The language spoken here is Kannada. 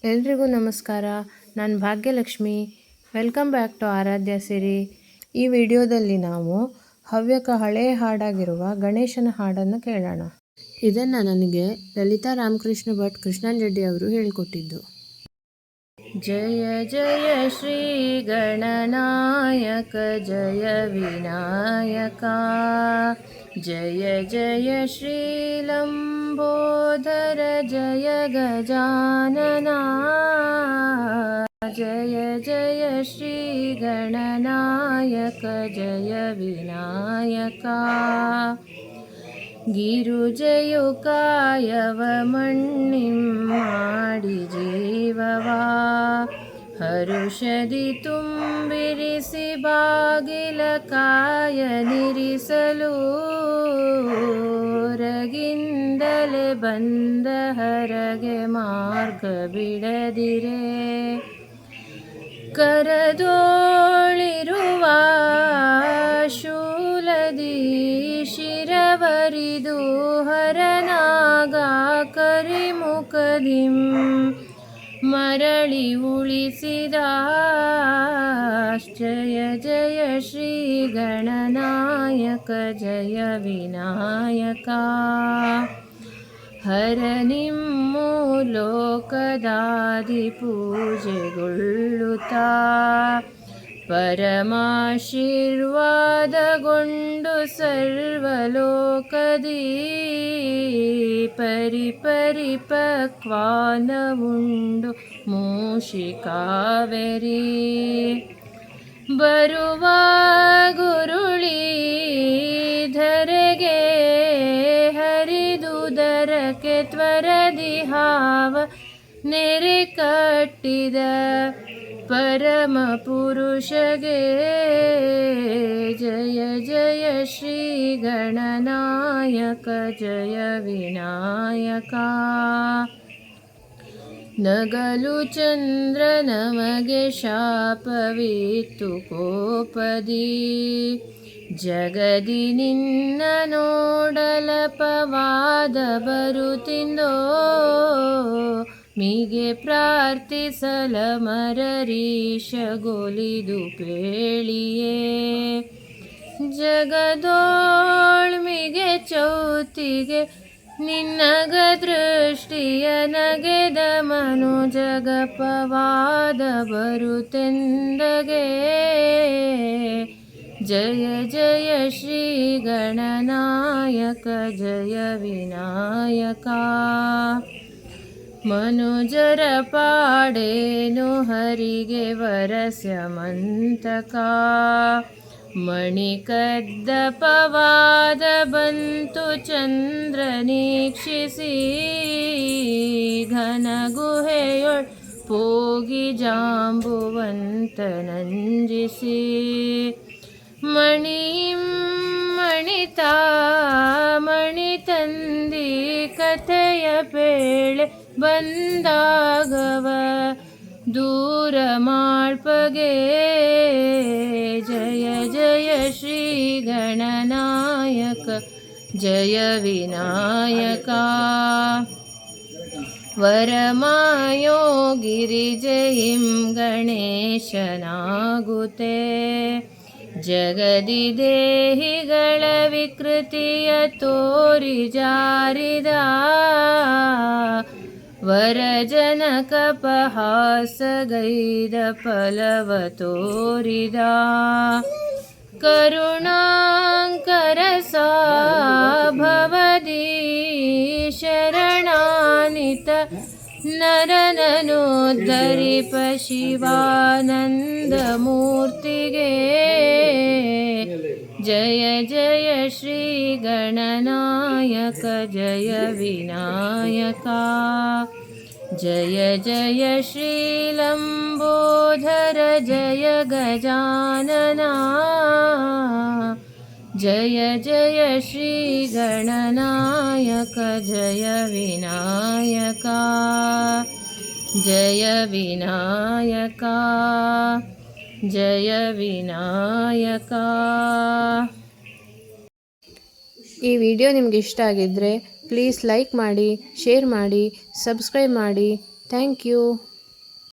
ಎಲ್ರಿಗೂ ನಮಸ್ಕಾರ. ನಾನು ಭಾಗ್ಯಲಕ್ಷ್ಮಿ. ವೆಲ್ಕಮ್ ಬ್ಯಾಕ್ ಟು ಆರಾಧ್ಯ ಸಿರಿ. ಈ ವಿಡಿಯೋದಲ್ಲಿ ನಾವು ಹವ್ಯಕ ಹಳೆಯ ಹಾಡಾಗಿರುವ ಗಣೇಶನ ಹಾಡನ್ನು ಕೇಳೋಣ. ಇದನ್ನು ನನಗೆ ಲಲಿತಾ ರಾಮಕೃಷ್ಣ ಭಟ್ ಕೃಷ್ಣನ್ ರೆಡ್ಡಿ ಅವರು ಹೇಳಿಕೊಟ್ಟಿದ್ದು. ಜಯ ಜಯ ಶ್ರೀ ಗಣನಾಯಕ ಜಯ ವಿನಾಯಕ, ಜಯ ಜಯ ಶ್ರೀ ಲಂಬೋದರ ಜಯ ಗಜಾನನ, ಜಯ ಜಯ ಶ್ರೀ ಗಣನಾಯಕ ಜಯ ವಿನಾಯಕ. ಗಿರುಜಯು ಕಾಯವ ಮಣ್ಣಿಂ ಮಾಡಿ ಜೀವವಾ, ಹರುಷದಿ ತುಂಬಿರಿಸಿ ಬಾಗಿಲ ಕಾಯನಿರಿಸಲು, ಹೊರಗಿಂದಲೇ ಬಂದ ಹರಗೆ ಮಾರ್ಗ ಬಿಡದಿರೆ, ಕರದೋಳಿರುವ ಶೂಲದಿ ಶಿರವರಿದು ಹರನಾಗ ಕರಿಮುಖದಿಂ ಮರಳಿ ಉಳಿಸಿದ. ಜಯ ಜಯ ಶ್ರೀ ಗಣನಾಯಕ ಜಯ ವಿನಾಯಕ, ಹರನಿಮ್ಮು ಲೋಕದಾದಿ ಪೂಜೆಗೊಳ್ಳುತ್ತಾ, ಪರಮಾಶೀರ್ವಾದಗೊಂಡು ಸರ್ವಲೋಕದಿ ಪರಿಪಕ್ವಾನವುಂಡು ಮೂಷಿಕಾವೆರಿ. ಬರುವ ಗುರುಳಿ ಧರೆಗೆ ಹರಿದುದರಕ್ಕೆ ತ್ವರದಿ ಹಾವ ನೆರೆ ಕಟ್ಟಿದ ಪರಮ ಪುರುಷಗೆ, ಜಯ ಜಯ ಶ್ರೀ ಗಣನಾಯಕ ಜಯ ವಿನಾಯಕ. ನಗಲು ಚಂದ್ರ ನಮಗೆ ಶಾಪವಿತ್ತು ಕೋಪದಿ, ಜಗದಿ ನಿನ್ನ ನೋಡಲಪವಾದ ಬರುತ್ತಿಂದೋ, ಮಿಗೆ ಪ್ರಾರ್ಥಿಸಲ ಮರರೀಶಗೊಲಿದು ಪೇಳಿಯೇ, ಜಗದೋಳ್ಮಿಗೆ ಚೌತಿಗೆ ನಿನ್ನಗ ದೃಷ್ಟಿಯ ನಗೆದ ಮನು, ಜಗಪವಾದ ಬರುತ್ತೆಂದಗೆ. ಜಯ ಜಯ ಶ್ರೀ ಗಣನಾಯಕ ಜಯ ವಿನಾಯಕ. ಮನುಜರ ಪಾಡೇನು ಹರಿಗೆ ವರಸ್ಯಮಂತಕ, ಮಣಿಕದ್ದ ಪವಾದ ಬಂತು ಚಂದ್ರ ನೀಕ್ಷಿಸಿ, ಘನ ಗುಹೆಯೊಳ್ ಪೋಗಿ ಜಾಂಬುವಂತ ನಂಜಿಸಿ, ಮಣಿತಾ ಮಣಿ ತಂದಿ ಕಥೆಯ ಪೇಳೆ ಬಂದಾಗವ ದೂರ ಮಾಡ್ಪಗೆ. ಜಯ ಜಯ ಶ್ರೀ ಗಣನಾಯಕ ಜಯ ವಿನಾಯಕ, ವರಮಾಯೋ ಗಿರಿಜಯಿಂ ಗಣೇಶನಾಗುತೆ, ಜಗದಿ ದೇಹಿಗಳ ವಿಕೃತಿಯ ತೋರಿ ಜಾರಿದ, ವರಜನಕಪಹಾಸಗೈದ ಫಲವ ತೋರಿದ, ಕರುಣಾಂಕರ ಸಾಭವದಿ ಶರಣಾನಿತ ನರನನುದ್ಧರಿಪ ಶಿವಾನಂದ ಮೂರ್ತಿಗೆ. ಜಯ ಜಯ ಶ್ರೀ ಗಣನಾಯಕ ಜಯ ವಿನಾಯಕ, ಜಯ ಜಯ ಶ್ರೀ ಲಂಬೋದರ ಜಯ ಗಜಾನನ, ಜಯ ಜಯ ಶ್ರೀ ಗಣನಾಯಕ ಜಯ ವಿನಾಯಕ, ಜಯ ವಿನಾಯಕ, ಜಯ ವಿನಾಯಕ. ಈ ವಿಡಿಯೋ ನಿಮಗೆ ಇಷ್ಟ ಆಗಿದ್ದರೆ ಪ್ಲೀಸ್ ಲೈಕ್ ಮಾಡಿ, ಶೇರ್ ಮಾಡಿ, ಸಬ್ಸ್ಕ್ರೈಬ್ ಮಾಡಿ. Thank you.